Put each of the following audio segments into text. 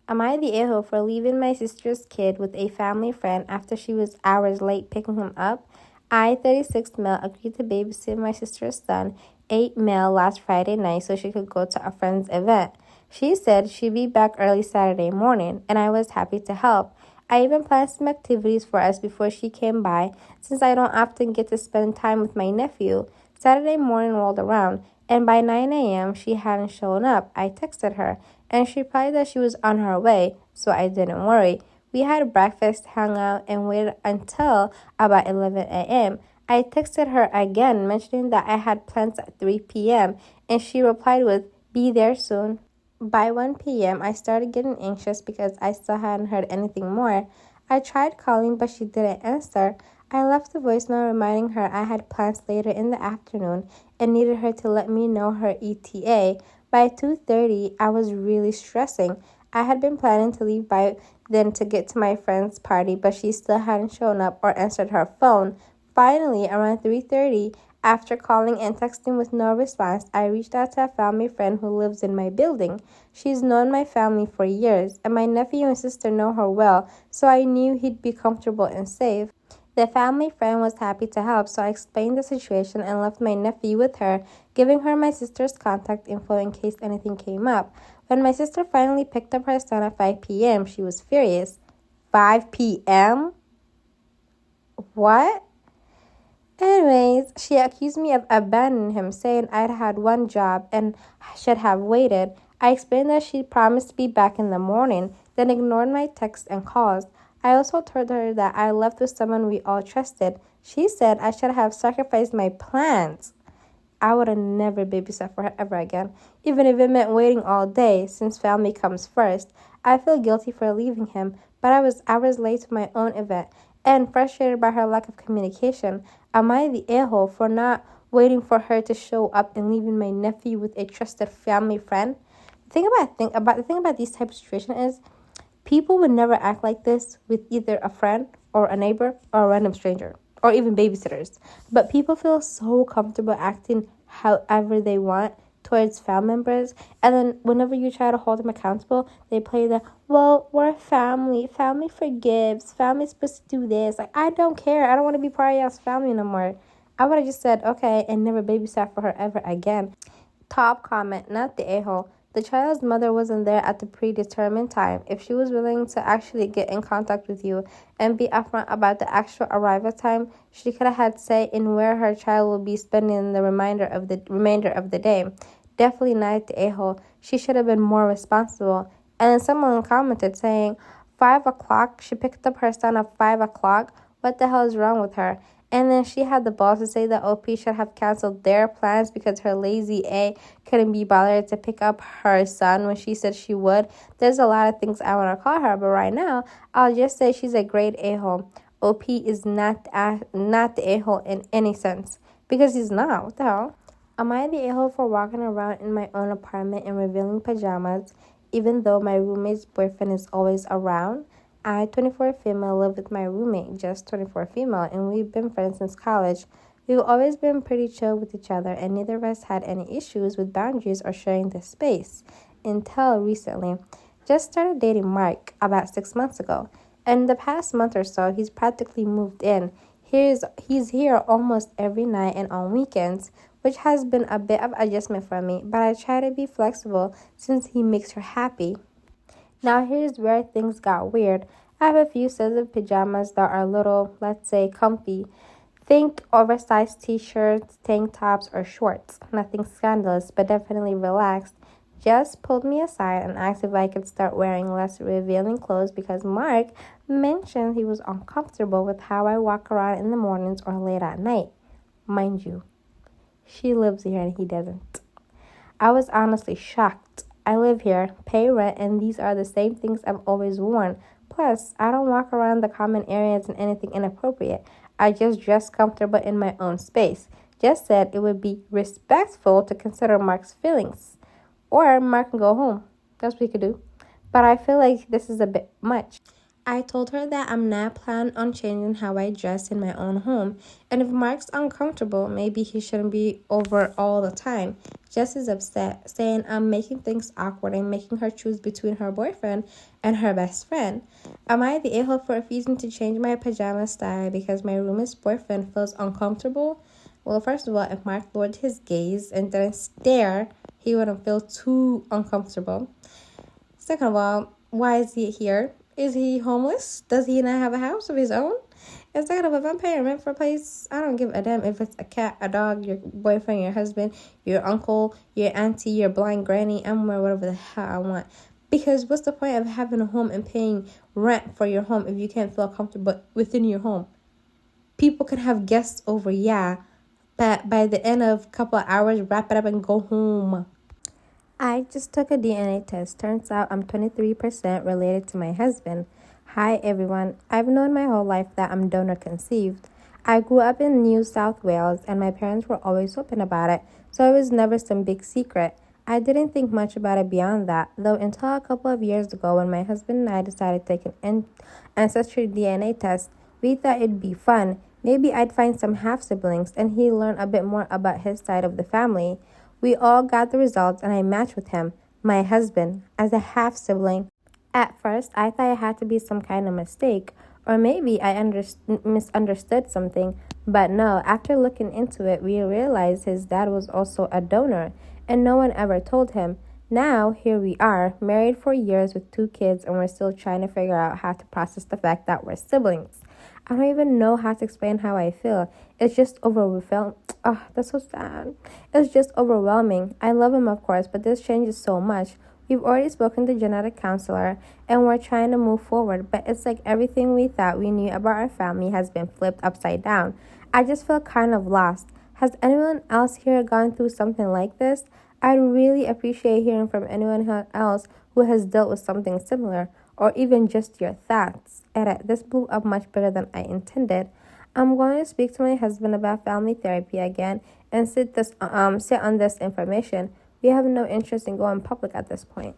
Am I the a-hole for leaving my sister's kid with a family friend after she was hours late picking him up? I, 36 male, agreed to babysit my sister's son, 8 male, last Friday night so she could go to a friend's event. She said she'd be back early Saturday morning, and I was happy to help. I even planned some activities for us before she came by, since I don't often get to spend time with my nephew. Saturday morning rolled around, and by 9 a.m. she hadn't shown up. I texted her, and she replied that she was on her way, so I didn't worry. We had breakfast, hung out, and waited until about 11 a.m. I texted her again, mentioning that I had plans at 3 p.m., and she replied with, "Be there soon." By 1 p.m., I started getting anxious because I still hadn't heard anything more. I tried calling, but she didn't answer. I left a voicemail reminding her I had plans later in the afternoon and needed her to let me know her ETA. By 2:30, I was really stressing. I had been planning to leave by then to get to my friend's party, but she still hadn't shown up or answered her phone. Finally, around 3:30, after calling and texting with no response, I reached out to a family friend who lives in my building. She's known my family for years, and my nephew and sister know her well, so I knew he'd be comfortable and safe. The family friend was happy to help, so I explained the situation and left my nephew with her, giving her my sister's contact info in case anything came up. When my sister finally picked up her son at 5 p.m., she was furious. 5 p.m.? What? Anyways, she accused me of abandoning him, saying I'd had one job and should have waited. I explained that she promised to be back in the morning, then ignored my texts and calls. I also told her that I left with someone we all trusted. She said I should have sacrificed my plans. I would have never babysat for her ever again, even if it meant waiting all day, since family comes first. I feel guilty for leaving him, but I was hours late to my own event and frustrated by her lack of communication. Am I the a-hole for not waiting for her to show up and leaving my nephew with a trusted family friend? The thing about these type of situations is people would never act like this with either a friend or a neighbor or a random stranger or even babysitters. But people feel so comfortable acting however they want towards family members, and then whenever you try to hold them accountable, they play the, well, we're family forgives, family's supposed to do this. Like, I don't care, I don't want to be part of y'all's family no more. I would have just said okay and never babysat for her ever again. Top comment, not the a-hole. The child's mother wasn't there at the predetermined time. If she was willing to actually get in contact with you and be upfront about the actual arrival time, she could have had say in where her child will be spending the remainder of the day. Definitely not the a-hole. She should have been more responsible. And then someone commented saying, 5 o'clock? She picked up her son at 5 o'clock? What the hell is wrong with her? And then she had the balls to say that OP should have canceled their plans because her lazy A couldn't be bothered to pick up her son when she said she would. There's a lot of things I want to call her, but right now, I'll just say she's a great a-hole. OP is not the a-hole in any sense, because he's not. What the hell? Am I the a-hole for walking around in my own apartment in revealing pajamas, even though my roommate's boyfriend is always around? I, 24 female, live with my roommate, just 24 female, and we've been friends since college. We've always been pretty chill with each other, and neither of us had any issues with boundaries or sharing this space. Until recently. Just started dating Mark about 6 months ago. And in the past month or so, he's practically moved in. He's here almost every night and on weekends, which has been a bit of adjustment for me, but I try to be flexible since he makes her happy. Now here's where things got weird. I have a few sets of pajamas that are a little, let's say, comfy. Think oversized t-shirts, tank tops, or shorts. Nothing scandalous, but definitely relaxed. Just pulled me aside and asked if I could start wearing less revealing clothes because Mark mentioned he was uncomfortable with how I walk around in the mornings or late at night. Mind you, she lives here and he doesn't. I was honestly shocked. I live here, pay rent, and these are the same things I've always worn. Plus, I don't walk around the common areas in anything inappropriate. I just dress comfortable in my own space. Just said it would be respectful to consider Mark's feelings. Or Mark can go home. That's what he could do. But I feel like this is a bit much. I told her that I'm not planning on changing how I dress in my own home, and if Mark's uncomfortable, maybe he shouldn't be over all the time. Jess is upset, saying I'm making things awkward and making her choose between her boyfriend and her best friend. Am I the a-hole for refusing to change my pajama style because my roommate's boyfriend feels uncomfortable? Well, first of all, if Mark lowered his gaze and didn't stare, he wouldn't feel too uncomfortable. Second of all, why is he here? Is he homeless? Does he not have a house of his own? And second of all, if I'm paying rent for a place, I don't give a damn if it's a cat, a dog, your boyfriend, your husband, your uncle, your auntie, your blind granny. I'm wearing whatever the hell I want. Because what's the point of having a home and paying rent for your home if you can't feel comfortable within your home? People can have guests over, yeah, but by the end of a couple of hours, wrap it up and go home. I just took a DNA test. Turns out I'm 23% related to my husband. Hi everyone. I've known my whole life that I'm donor conceived. I grew up in New South Wales and my parents were always open about it, so it was never some big secret. I didn't think much about it beyond that, though until a couple of years ago when my husband and I decided to take an ancestry DNA test. We thought it'd be fun. Maybe I'd find some half-siblings and he'd learn a bit more about his side of the family. We all got the results and I matched with him, my husband, as a half-sibling. At first, I thought it had to be some kind of mistake, or maybe I misunderstood something, but no, after looking into it, we realized his dad was also a donor, and no one ever told him. Now, here we are, married for years with 2 kids, and we're still trying to figure out how to process the fact that we're siblings. I don't even know how to explain how I feel. It's just overwhelming. Oh, that's so sad. It's just overwhelming. I love him, of course, but this changes so much. We've already spoken to genetic counselor, and we're trying to move forward, but it's like everything we thought we knew about our family has been flipped upside down. I just feel kind of lost. Has anyone else here gone through something like this? I'd really appreciate hearing from anyone else who has dealt with something similar, or even just your thoughts. Edit, this blew up much better than I intended. I'm going to speak to my husband about family therapy again and sit on this information. We have no interest in going public at this point.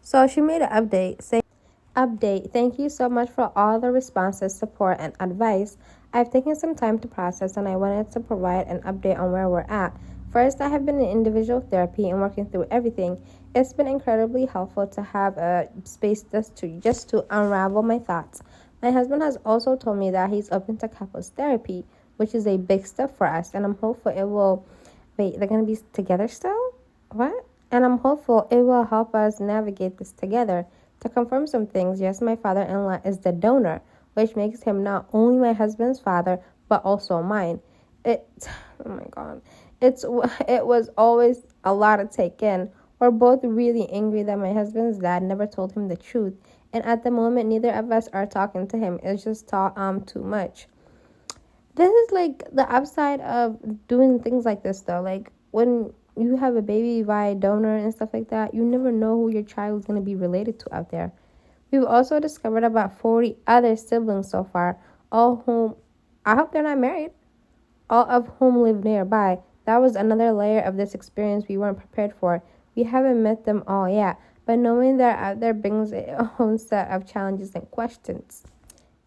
So she made an update saying, Update, thank you so much for all the responses, support, and advice. I've taken some time to process and I wanted to provide an update on where we're at. First, I have been in individual therapy and working through everything. It's been incredibly helpful to have a space just to unravel my thoughts. My husband has also told me that he's open to couples therapy, which is a big step for us, and I'm hopeful it will... Wait, they're going to be together still? What? And I'm hopeful it will help us navigate this together. To confirm some things, yes, my father-in-law is the donor, which makes him not only my husband's father, but also mine. Oh my God. It was always a lot to take in. We're both really angry that my husband's dad never told him the truth. And at the moment, neither of us are talking to him. It's just too much. This is like the upside of doing things like this, though. Like when you have a baby via donor and stuff like that, you never know who your child is going to be related to out there. We've also discovered about 40 other siblings so far, all whom I hope they're not married, all of whom live nearby. That was another layer of this experience we weren't prepared for. We haven't met them all yet, but knowing they're out there brings its own set of challenges and questions.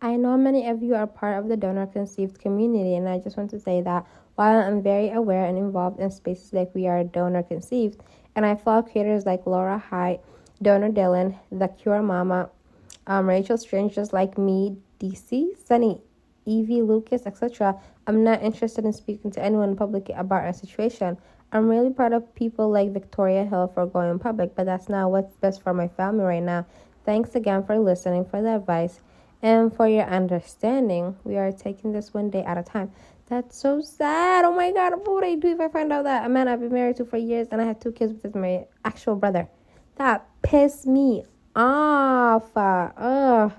I know many of you are part of the donor-conceived community, and I just want to say that while I'm very aware and involved in spaces like we are donor-conceived, and I follow creators like Laura Hyde, Donor Dylan, The Cure Mama, Rachel Strange, just like me, DC, Sunny, Evie, Lucas, etc., I'm not interested in speaking to anyone publicly about our situation. I'm really proud of people like Victoria Hill for going public, but that's not what's best for my family right now. Thanks again for listening, for the advice, and for your understanding. We are taking this one day at a time. That's so sad. Oh my God, what would I do if I find out that a man I've been married to for years and I had 2 kids with my actual brother? That pissed me off. Ugh.